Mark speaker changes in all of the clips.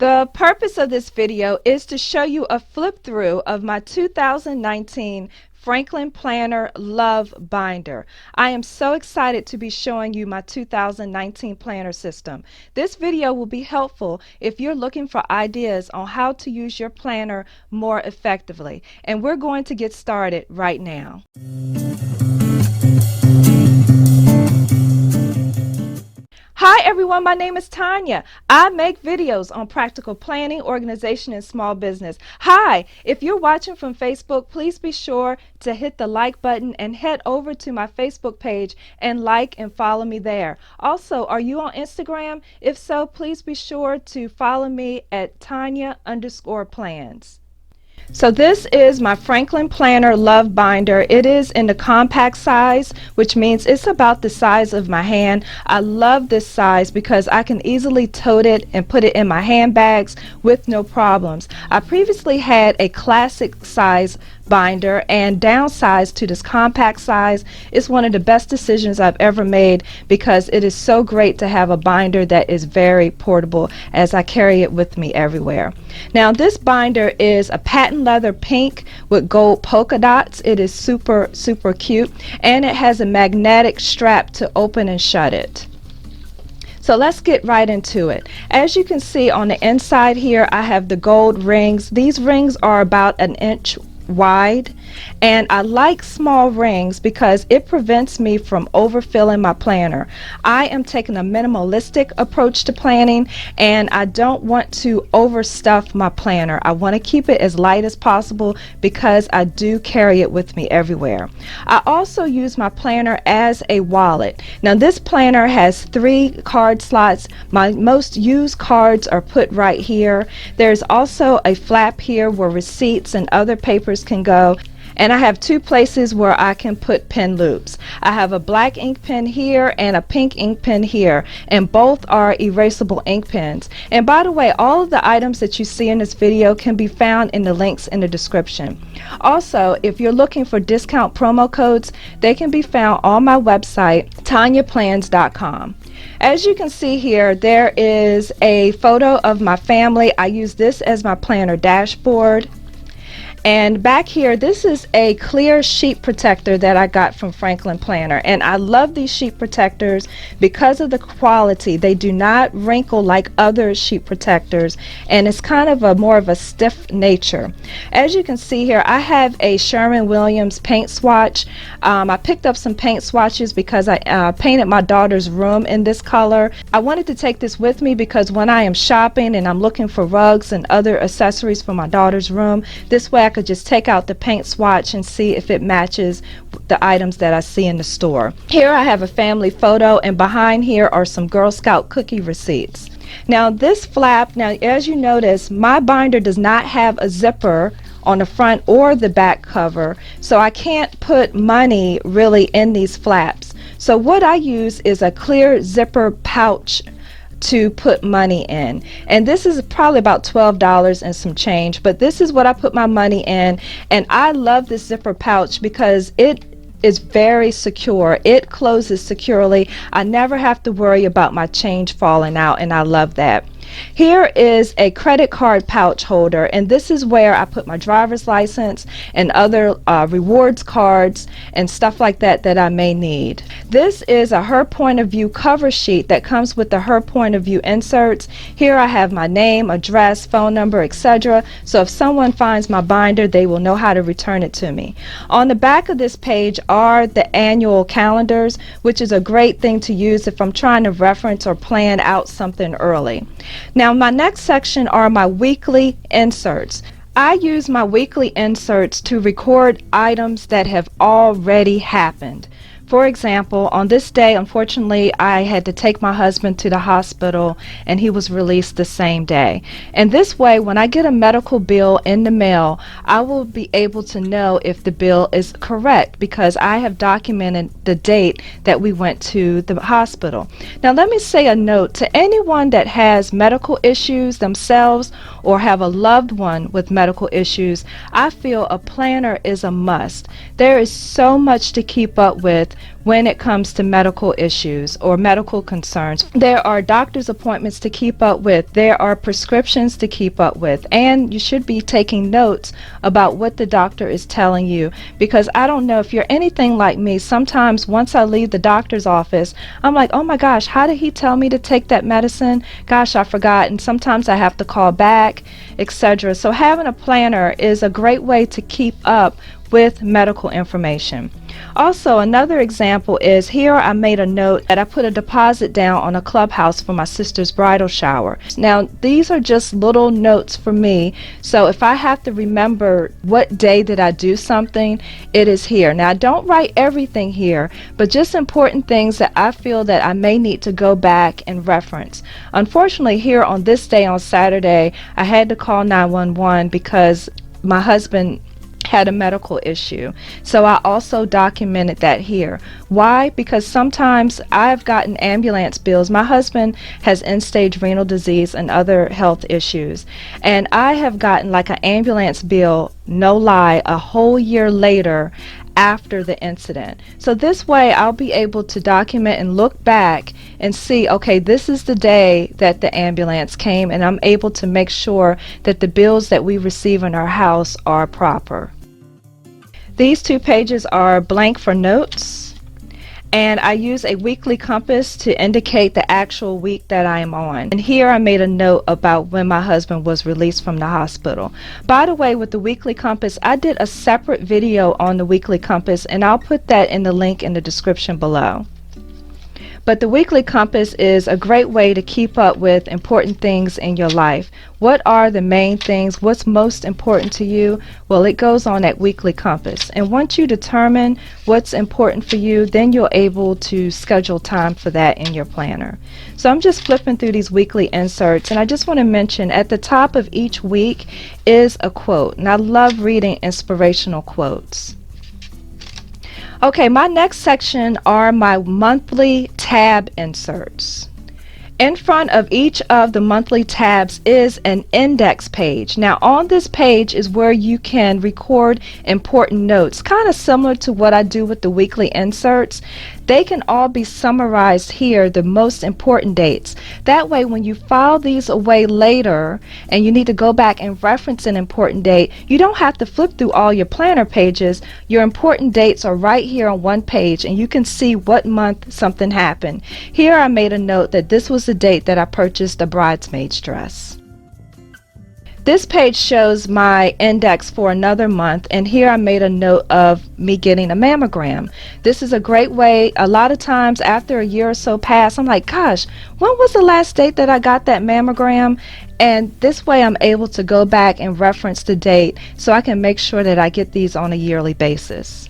Speaker 1: The purpose of this video is to show you a flip through of my 2019 Franklin Planner Love Binder. I am so excited to be showing you my 2019 planner system. This video will be helpful if you're looking for ideas on how to use your planner more effectively. And we're going to get started right now. Hi everyone, my name is Tanya. I make videos on practical planning, organization, and small business. Hi, if you're watching from Facebook, please be sure to hit the like button and head over to my Facebook page and like and follow me there. Also, are you on Instagram? If so, please be sure to follow me at Tanya_plans. So this is my Franklin Planner Love Binder. It is in the compact size, which means it's about the size of my hand. I love this size because I can easily tote it and put it in my handbags with no problems. I previously had a classic size binder, and downsized to this compact size is one of the best decisions I've ever made because it is so great to have a binder that is very portable as I carry it with me everywhere. Now this binder is a patent leather pink with gold polka dots. It is super cute, and it has a magnetic strap to open and shut it. So let's get right into it. As you can see on the inside here, I have the gold rings. These rings are about an inch wide, and I like small rings because it prevents me from overfilling my planner. I am taking a minimalistic approach to planning, and I don't want to overstuff my planner. I want to keep it as light as possible because I do carry it with me everywhere. I also use my planner as a wallet. Now this planner has 3 card slots. My most used cards are put right here. There's also a flap here where receipts and other papers can go, and I have 2 places where I can put pen loops. I have a black ink pen here and a pink ink pen here, and both are erasable ink pens. And by the way, all of the items that you see in this video can be found in the links in the description. Also, if you're looking for discount promo codes, they can be found on my website, tanyaplans.com. As you can see here, there is a photo of my family. I use this as my planner dashboard. And back here, this is a clear sheet protector that I got from Franklin Planner, and I love these sheet protectors because of the quality. They do not wrinkle like other sheet protectors, and it's kind of a more of a stiff nature. As you can see here, I have a Sherwin-Williams paint swatch. I picked up some paint swatches because I painted my daughter's room in this color. I wanted to take this with me because when I am shopping and I'm looking for rugs and other accessories for my daughter's room, this way I could just take out the paint swatch and see if it matches the items that I see in the store. Here I have a family photo, and behind here are some Girl Scout cookie receipts. Now this flap, now as you notice, my binder does not have a zipper on the front or the back cover, so I can't put money really in these flaps. So what I use is a clear zipper pouch to put money in, and this is probably about $12 and some change, but this is what I put my money in, and I love this zipper pouch because it is very secure. It closes securely. I never have to worry about my change falling out, and I love that. Here is a credit card pouch holder, and this is where I put my driver's license and other rewards cards and stuff like that that I may need. This is a Her Point of View cover sheet that comes with the Her Point of View inserts. Here I have my name, address, phone number, etc. So if someone finds my binder, they will know how to return it to me. On the back of this page are the annual calendars, which is a great thing to use if I'm trying to reference or plan out something early. Now my next section are my weekly inserts. I use my weekly inserts to record items that have already happened. For example, on this day, unfortunately, I had to take my husband to the hospital, and he was released the same day. And this way, when I get a medical bill in the mail, I will be able to know if the bill is correct because I have documented the date that we went to the hospital. Now, let me say a note to anyone that has medical issues themselves or have a loved one with medical issues. I feel a planner is a must. There is so much to keep up with when it comes to medical issues or medical concerns. There are doctor's appointments to keep up with, there are prescriptions to keep up with, and you should be taking notes about what the doctor is telling you, because I don't know if you're anything like me. Sometimes once I leave the doctor's office, I'm like, oh my gosh, how did he tell me to take that medicine? Gosh, I forgot. And sometimes I have to call back, etc. So having a planner is a great way to keep up with medical information. Also, another example is here I made a note that I put a deposit down on a clubhouse for my sister's bridal shower. Now, these are just little notes for me, so if I have to remember what day did I do something, it is here. Now, I don't write everything here, but just important things that I feel that I may need to go back and reference. Unfortunately, here on this day on Saturday, I had to call 911 because my husband had a medical issue. So I also documented that here. Why? Because sometimes I've gotten ambulance bills. My husband has end-stage renal disease and other health issues, and I have gotten like an ambulance bill, no lie, a whole year later after the incident. So this way I'll be able to document and look back and see, okay, this is the day that the ambulance came, and I'm able to make sure that the bills that we receive in our house are proper. These 2 pages are blank for notes, and I use a weekly compass to indicate the actual week that I am on. And here I made a note about when my husband was released from the hospital. By the way, with the weekly compass, I did a separate video on the weekly compass, and I'll put that in the link in the description below. But the weekly compass is a great way to keep up with important things in your life. What are the main things? What's most important to you? Well, it goes on that weekly compass. And once you determine what's important for you, then you're able to schedule time for that in your planner. So I'm just flipping through these weekly inserts, and I just want to mention at the top of each week is a quote. And I love reading inspirational quotes. Okay, my next section are my monthly tab inserts. In front of each of the monthly tabs is an index page. Now on this page is where you can record important notes, kind of similar to what I do with the weekly inserts. They can all be summarized here, the most important dates. That way when you file these away later and you need to go back and reference an important date, you don't have to flip through all your planner pages. Your important dates are right here on one page, and you can see what month something happened. Here I made a note that this was the date that I purchased a bridesmaid's dress. This page shows my index for another month, and here I made a note of me getting a mammogram. This is a great way. A lot of times after a year or so pass, I'm like, gosh, when was the last date that I got that mammogram? And this way I'm able to go back and reference the date so I can make sure that I get these on a yearly basis.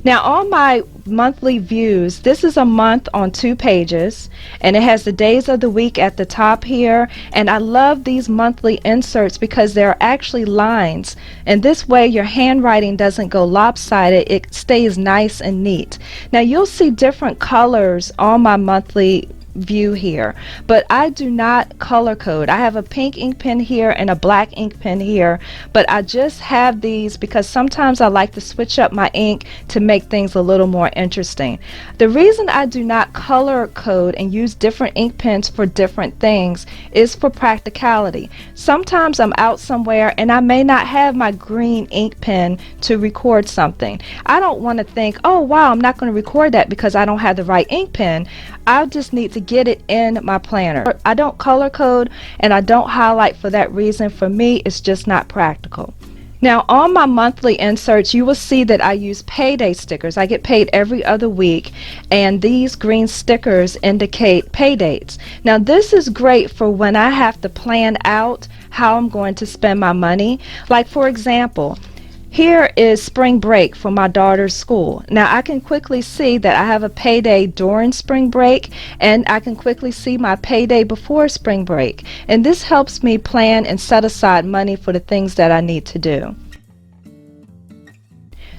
Speaker 1: Now on my monthly views, this is a month on 2 pages, and it has the days of the week at the top here. And I love these monthly inserts because they're actually lines, and this way your handwriting doesn't go lopsided. It stays nice and neat. Now you'll see different colors on my monthly view here, but I do not color code. I have a pink ink pen here and a black ink pen here, but I just have these because sometimes I like to switch up my ink to make things a little more interesting. The reason I do not color code and use different ink pens for different things is for practicality. Sometimes I'm out somewhere and I may not have my green ink pen to record something. I don't want to think, oh wow, I'm not going to record that because I don't have the right ink pen. I just need to get it in my planner. I don't color code and I don't highlight for that reason. For me, it's just not practical. Now on my monthly inserts, you will see that I use payday stickers. I get paid every other week, and these green stickers indicate pay dates. Now this is great for when I have to plan out how I'm going to spend my money. Like for example, here is spring break for my daughter's school. Now I can quickly see that I have a payday during spring break, and I can quickly see my payday before spring break. And this helps me plan and set aside money for the things that I need to do.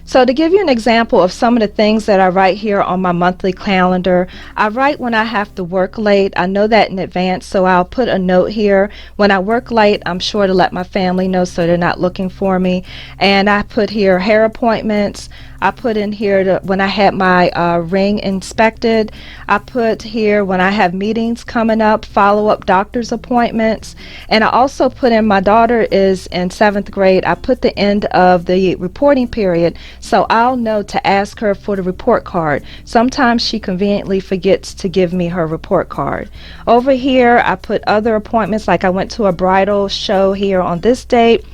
Speaker 1: So to give you an example of some of the things that I write here on my monthly calendar, I write when I have to work late. I know that in advance, so I'll put a note here. When I work late, I'm sure to let my family know so they're not looking for me. And I put here hair appointments. I put in here when I had my ring inspected. I put here when I have meetings coming up, follow-up doctor's appointments. And I also put in, my daughter is in 7th grade, I put the end of the reporting period, so I'll know to ask her for the report card. Sometimes she conveniently forgets to give me her report card. Over here I put other appointments, like I went to a bridal show here on this date,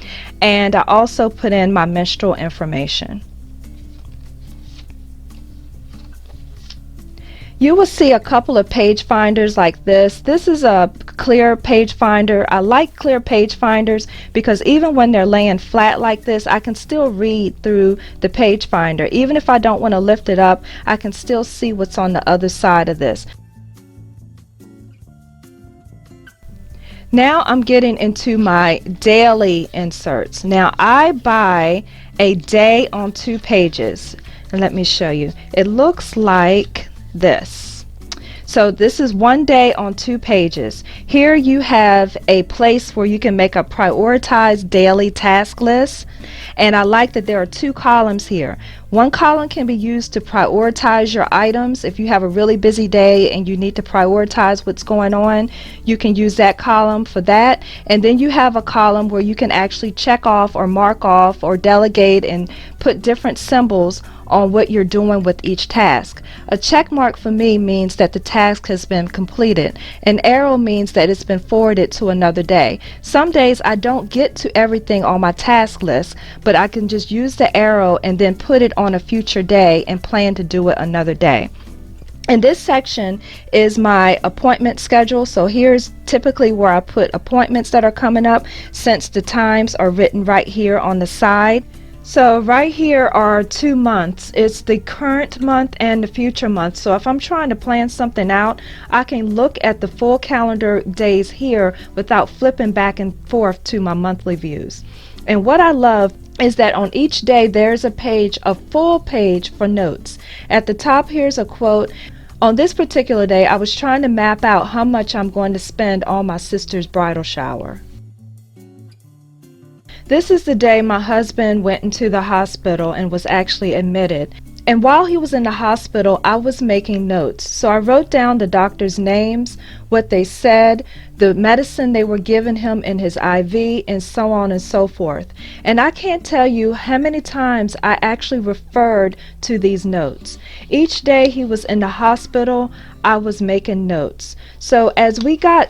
Speaker 1: and I also put in my menstrual information. You will see a couple of page finders like this. This is a clear page finder. I like clear page finders because even when they're laying flat like this, I can still read through the page finder. Even if I don't want to lift it up, I can still see what's on the other side of this. Now I'm getting into my daily inserts. Now I buy a day on 2 pages, and let me show you. It looks like this. So this is 1 day on 2 pages. Here you have a place where you can make a prioritized daily task list, and I like that there are 2 columns here. One column can be used to prioritize your items. If you have a really busy day and you need to prioritize what's going on, you can use that column for that. And then you have a column where you can actually check off or mark off or delegate and put different symbols on what you're doing with each task. A check mark for me means that the task has been completed. An arrow means that it's been forwarded to another day. Some days I don't get to everything on my task list, but I can just use the arrow and then put it on a future day and plan to do it another day. And this section is my appointment schedule. So here's typically where I put appointments that are coming up, since the times are written right here on the side. So right here are 2 months. It's the current month and the future month. So if I'm trying to plan something out, I can look at the full calendar days here without flipping back and forth to my monthly views. And what I love is that on each day there's a page, a full page for notes. At the top here's a quote. On this particular day I was trying to map out how much I'm going to spend on my sister's bridal shower. This is the day my husband went into the hospital and was actually admitted. And while he was in the hospital, I was making notes. So I wrote down the doctor's names, what they said, the medicine they were giving him in his IV, and so on and so forth. And I can't tell you how many times I actually referred to these notes. Each day he was in the hospital, I was making notes. So as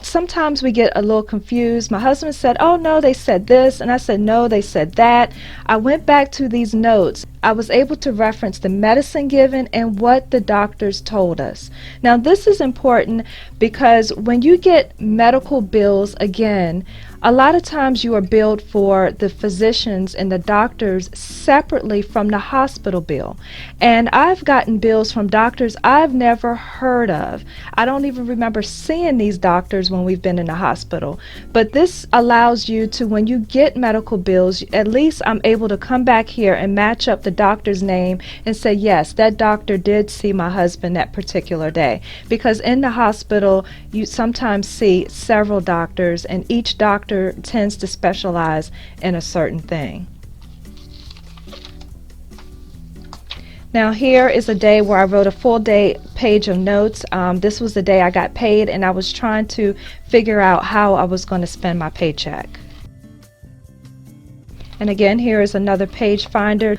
Speaker 1: sometimes we get a little confused. My husband said, oh no, they said this, and I said, no, they said that. I went back to these notes. I was able to reference the medicine given and what the doctors told us. Now this is important because when you get medical bills, again, a lot of times you are billed for the physicians and the doctors separately from the hospital bill. And I've gotten bills from doctors I've never heard of. I don't even remember seeing these doctors when we've been in the hospital. But this allows you to, when you get medical bills, at least I'm able to come back here and match up the doctor's name and say, yes, that doctor did see my husband that particular day. Because in the hospital, you sometimes see several doctors, and each doctor tends to specialize in a certain thing. Now here is a day where I wrote a full day page of notes. This was the day I got paid, and I was trying to figure out how I was going to spend my paycheck. And again, here is another page finder.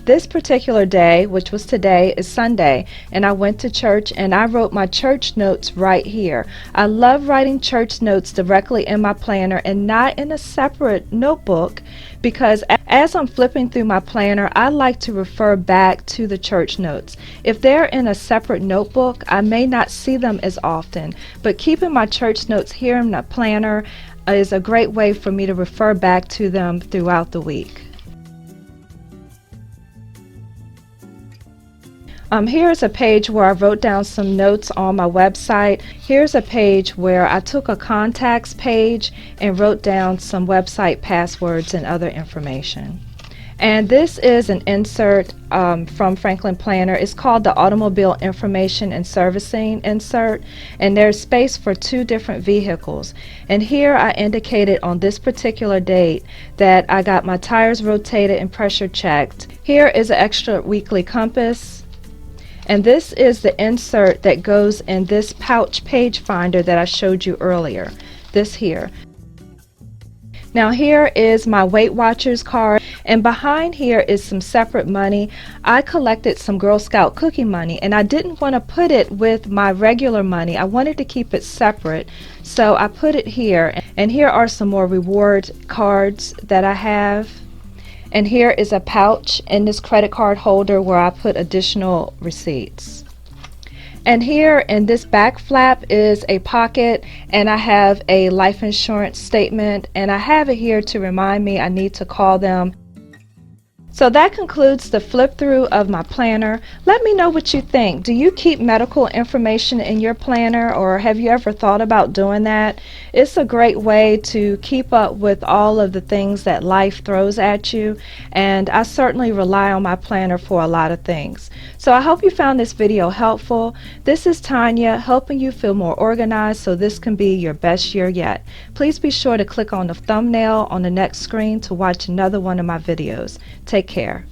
Speaker 1: This particular day, which was today, is Sunday, and I went to church and I wrote my church notes right here. I love writing church notes directly in my planner and not in a separate notebook, because as I'm flipping through my planner, I like to refer back to the church notes. If they're in a separate notebook, I may not see them as often, but keeping my church notes here in the planner is a great way for me to refer back to them throughout the week. Here's a page where I wrote down some notes on my website. Here's a page where I took a contacts page and wrote down some website passwords and other information. And this is an insert from Franklin Planner. It's called the Automobile Information and Servicing insert, and there's space for 2 different vehicles. And here I indicated on this particular date that I got my tires rotated and pressure checked. Here is an extra weekly compass, and this is the insert that goes in this pouch page finder that I showed you earlier, this here. Now here is my Weight Watchers card, and behind here is some separate money. I collected some Girl Scout cookie money, and I didn't want to put it with my regular money. I wanted to keep it separate, so I put it here. And here are some more reward cards that I have. And here is a pouch in this credit card holder where I put additional receipts. And here in this back flap is a pocket, and I have a life insurance statement, and I have it here to remind me I need to call them. So that concludes the flip through of my planner. Let me know what you think. Do you keep medical information in your planner, or have you ever thought about doing that? It's a great way to keep up with all of the things that life throws at you, and I certainly rely on my planner for a lot of things. So I hope you found this video helpful. This is Tanya, helping you feel more organized so this can be your best year yet. Please be sure to click on the thumbnail on the next screen to watch another one of my videos. Take care.